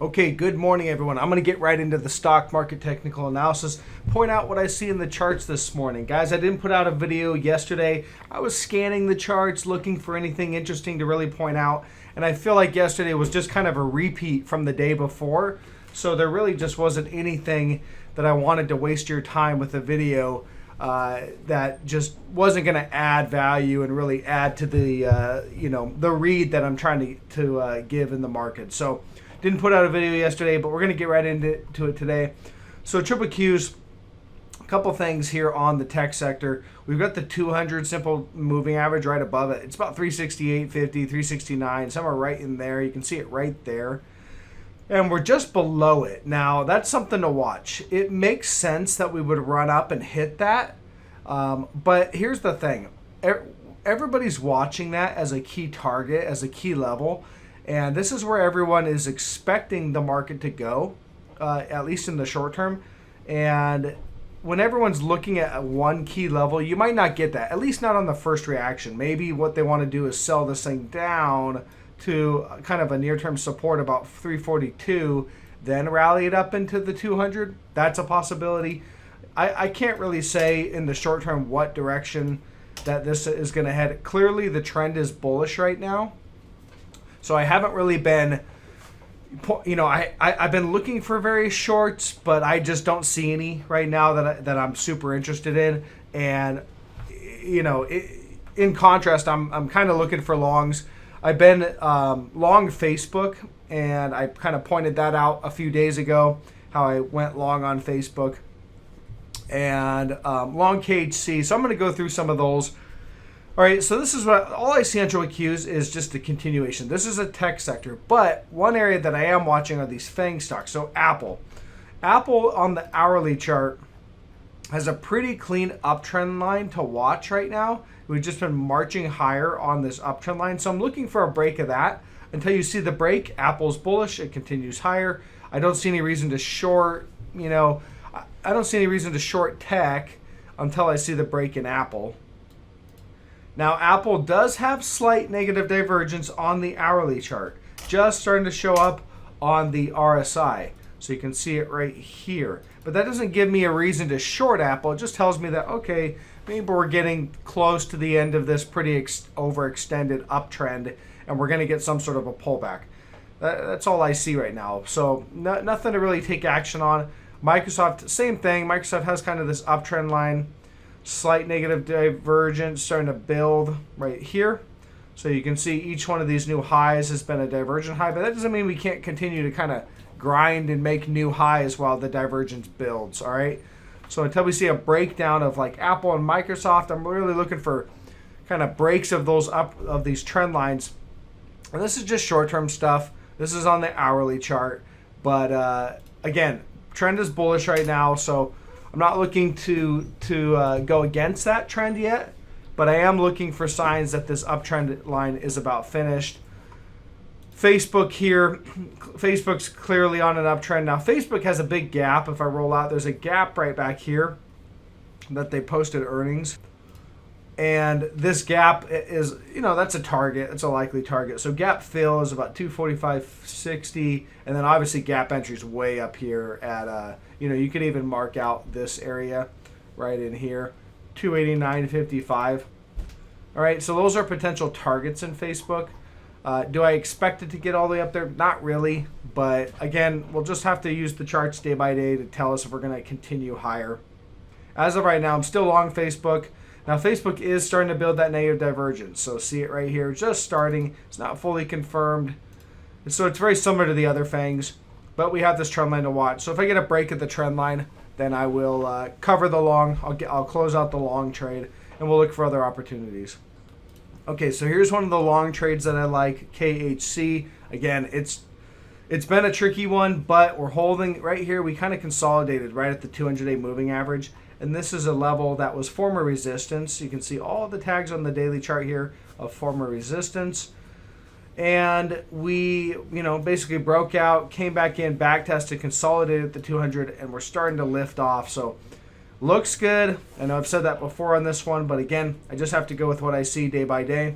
Okay, good morning, everyone. I'm going to get right into the stock market technical analysis, point out what I see in the charts this morning. Guys, I didn't put out a video yesterday. I was scanning the charts, looking for anything interesting to really point out, and I feel like yesterday was just kind of a repeat from the day before, so there really just wasn't anything that I wanted to waste your time with a video that just wasn't going to add value and really add to the the read that I'm trying to give in the market. So didn't put out a video yesterday, but we're going to get right into it today. So triple Qs, a couple things here on the tech sector. We've got the 200 simple moving average right above it. It's about 368.50, 369, somewhere right in there. You can see it right there. And we're just below it. Now, that's something to watch. It makes sense that we would run up and hit that. But here's the thing. Everybody's watching that as a key target, as a key level. And this is where everyone is expecting the market to go, at least in the short term. And when everyone's looking at one key level, you might not get that, at least not on the first reaction. Maybe what they want to do is sell this thing down to kind of a near-term support about 342, then rally it up into the 200. That's a possibility. I can't really say in the short term what direction that this is going to head. Clearly, the trend is bullish right now. So I haven't really been, I've been looking for various shorts, but I just don't see any right now that I'm super interested in. And, in contrast, I'm kind of looking for longs. I've been long Facebook, and I kind of pointed that out a few days ago, how I went long on Facebook, and long KHC. So I'm going to go through some of those. All right, so this is what all I see on triple Qs is just a continuation. This is a tech sector, but one area that I am watching are these Fang stocks. So Apple on the hourly chart has a pretty clean uptrend line to watch right now. We've just been marching higher on this uptrend line, so I'm looking for a break of that. Until you see the break, Apple's bullish. It continues higher. I don't see any reason to short. I don't see any reason to short tech until I see the break in Apple. Now, Apple does have slight negative divergence on the hourly chart, just starting to show up on the RSI. So you can see it right here. But that doesn't give me a reason to short Apple. It just tells me that, okay, maybe we're getting close to the end of this pretty overextended uptrend, and we're going to get some sort of a pullback. That's all I see right now. So nothing to really take action on. Microsoft, same thing. Microsoft has kind of this uptrend line. Slight negative divergence starting to build right here. So you can see each one of these new highs has been a divergent high, but that doesn't mean we can't continue to kind of grind and make new highs while the divergence builds, all right? So until we see a breakdown of like Apple and Microsoft, I'm really looking for kind of breaks of these trend lines. And this is just short-term stuff. This is on the hourly chart. But again, trend is bullish right now, so I'm not looking to go against that trend yet, but I am looking for signs that this uptrend line is about finished. Facebook here, Facebook's clearly on an uptrend. Now, Facebook has a big gap. If I roll out, there's a gap right back here that they posted earnings. And this gap is, that's a target. It's a likely target. So gap fill is about 245.60, and then obviously gap entry is way up here at, you could even mark out this area right in here, 289.55. All right, so those are potential targets in Facebook. Do I expect it to get all the way up there? Not really, but again, we'll just have to use the charts day by day to tell us if we're going to continue higher. As of right now, I'm still long Facebook. Now, Facebook is starting to build that negative divergence. So see it right here, just starting. It's not fully confirmed. And so it's very similar to the other Fangs, but we have this trend line to watch. So if I get a break at the trend line, then I will cover the long. I'll close out the long trade, and we'll look for other opportunities. Okay, so here's one of the long trades that I like, KHC. Again, it's been a tricky one, but we're holding right here. We kind of consolidated right at the 200-day moving average. And this is a level that was former resistance. You can see all the tags on the daily chart here of former resistance. And we, basically broke out, came back in, back tested, consolidated at the 200, and we're starting to lift off. So looks good. I know I've said that before on this one, but again, I just have to go with what I see day by day.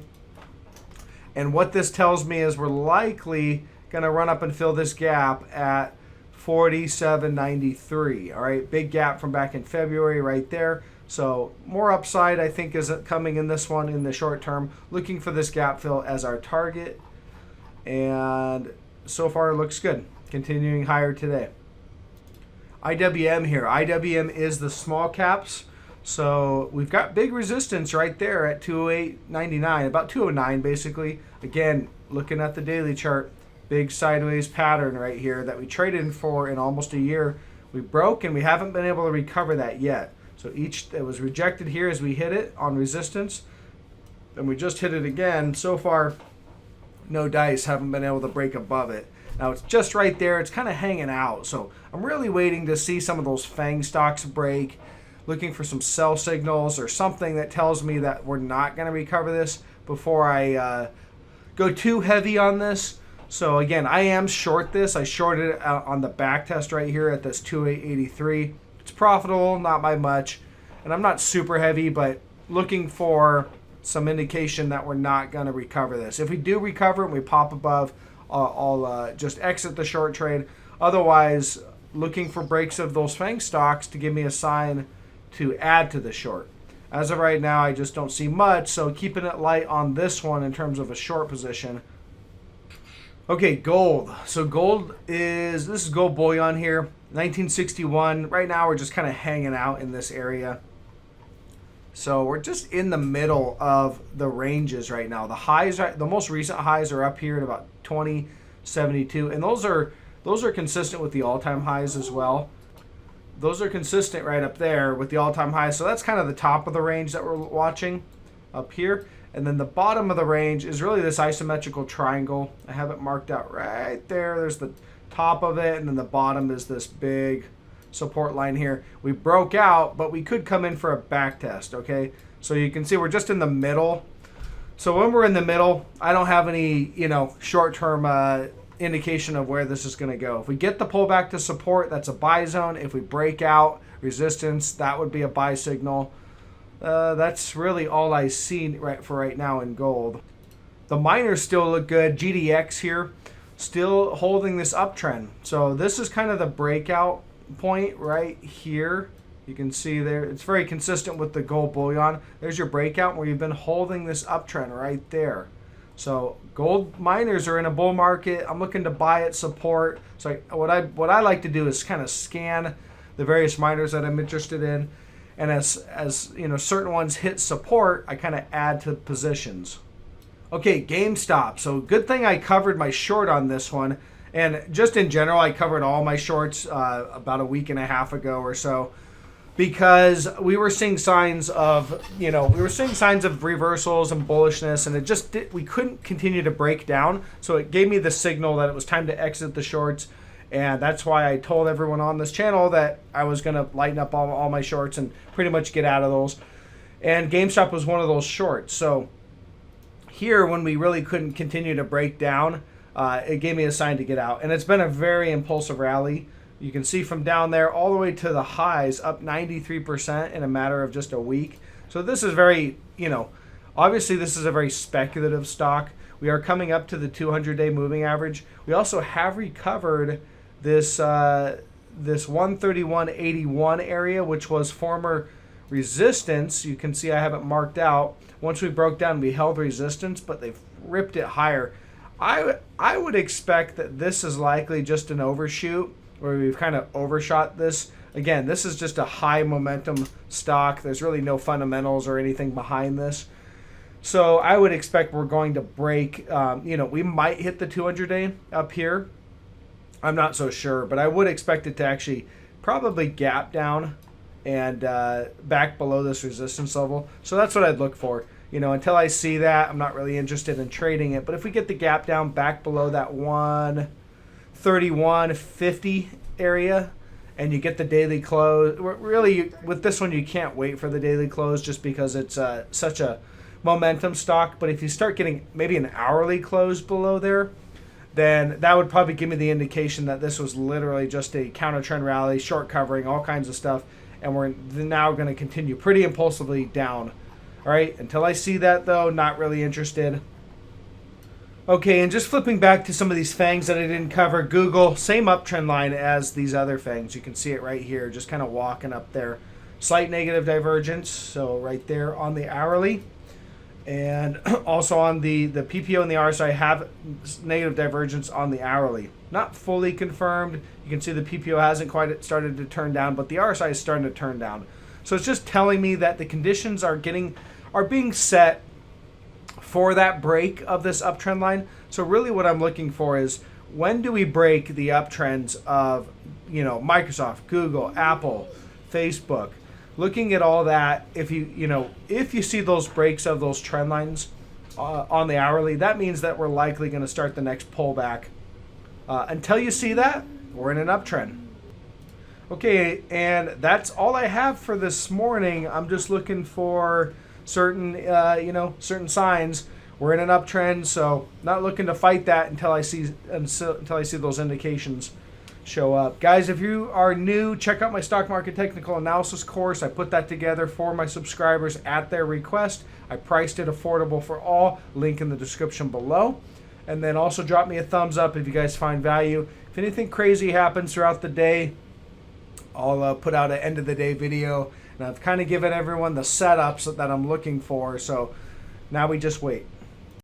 And what this tells me is we're likely going to run up and fill this gap at 47.93. All right, big gap from back in February right there. So more upside, I think, is coming in this one in the short term. Looking for this gap fill as our target. And so far it looks good. Continuing higher today. IWM here. IWM is the small caps. So we've got big resistance right there at 208.99, about 209 basically. Again, looking at the daily chart, big sideways pattern right here that we traded for in almost a year. We broke and we haven't been able to recover that yet. So it was rejected here as we hit it on resistance. And we just hit it again. So far, no dice, haven't been able to break above it. Now it's just right there. It's kind of hanging out. So I'm really waiting to see some of those Fang stocks break. Looking for some sell signals or something that tells me that we're not going to recover this before I go too heavy on this. So again, I am short this. I shorted it out on the back test right here at this 2883. It's profitable, not by much. And I'm not super heavy, but looking for some indication that we're not going to recover this. If we do recover and we pop above, I'll just exit the short trade. Otherwise, looking for breaks of those Fang stocks to give me a sign to add to the short. As of right now, I just don't see much, so keeping it light on this one in terms of a short position. Okay, gold. So this is gold bullion here, 1961. Right now, we're just kind of hanging out in this area. So we're just in the middle of the ranges right now. The highs, the most recent highs are up here at about 20.72, and those are consistent with the all-time highs as well. Those are consistent right up there with the all-time highs. So that's kind of the top of the range that we're watching up here. And then the bottom of the range is really this isometrical triangle. I have it marked out right there. There's the top of it, and then the bottom is this big support line here. We broke out, but we could come in for a back test, okay? So you can see we're just in the middle. So when we're in the middle, I don't have any, short-term indication of where this is going to go. If we get the pullback to support, that's a buy zone. If we break out resistance, that would be a buy signal. That's really all I see right now in gold. The miners still look good. GDX here, still holding this uptrend. So this is kind of the breakout point right here. You can see there, it's very consistent with the gold bullion. There's your breakout where you've been holding this uptrend right there. So gold miners are in a bull market. I'm looking to buy at support. So what I like to do is kind of scan the various miners that I'm interested in, and as certain ones hit support, I kind of add to positions. Okay, Gamestop. So good thing I covered my short on this one, and just in general, I covered all my shorts about a week and a half ago or so, because we were seeing signs of, reversals and bullishness, and we couldn't continue to break down. So it gave me the signal that it was time to exit the shorts. And that's why I told everyone on this channel that I was going to lighten up all my shorts and pretty much get out of those. And GameStop was one of those shorts. So here, when we really couldn't continue to break down, it gave me a sign to get out. And it's been a very impulsive rally. You can see from down there all the way to the highs, up 93% in a matter of just a week. So this is very, obviously this is a very speculative stock. We are coming up to the 200-day moving average. We also have recovered this 131.81 area, which was former resistance. You can see I have it marked out. Once we broke down, we held resistance, but they've ripped it higher. I would expect that this is likely just an overshoot, where we've kind of overshot this. Again, this is just a high momentum stock. There's really no fundamentals or anything behind this. So I would expect we're going to break, we might hit the 200-day up here. I'm not so sure, but I would expect it to actually probably gap down and back below this resistance level. So that's what I'd look for. Until I see that, I'm not really interested in trading it. But if we get the gap down back below that 131.50 area, and you get the daily close, really with this one you can't wait for the daily close just because it's such a momentum stock. But if you start getting maybe an hourly close below there, then that would probably give me the indication that this was literally just a counter trend rally, short covering, all kinds of stuff, and we're now going to continue pretty impulsively down. All right, until I see that though, not really interested. Okay, and just flipping back to some of these fangs that I didn't cover. Google, same uptrend line as these other fangs. You can see it right here, just kind of walking up there. Slight negative divergence, so right there on the hourly. And also on the PPO and the RSI have negative divergence on the hourly. Not fully confirmed. You can see the PPO hasn't quite started to turn down, but the RSI is starting to turn down. So it's just telling me that the conditions are being set for that break of this uptrend line. So really what I'm looking for is, when do we break the uptrends of, Microsoft, Google, Apple, Facebook? Looking at all that, if you see those breaks of those trend lines on the hourly, that means that we're likely going to start the next pullback. Until you see that, we're in an uptrend. Okay, and that's all I have for this morning. I'm just looking for certain signs. We're in an uptrend, so not looking to fight that until I see those indications show up. Guys, if you are new, check out my stock market technical analysis course. I put that together for my subscribers at their request. I priced it affordable for all. Link in the description below. And then also drop me a thumbs up if you guys find value. If anything crazy happens throughout the day, I'll put out an end of the day video. And I've kind of given everyone the setups that I'm looking for. So now we just wait.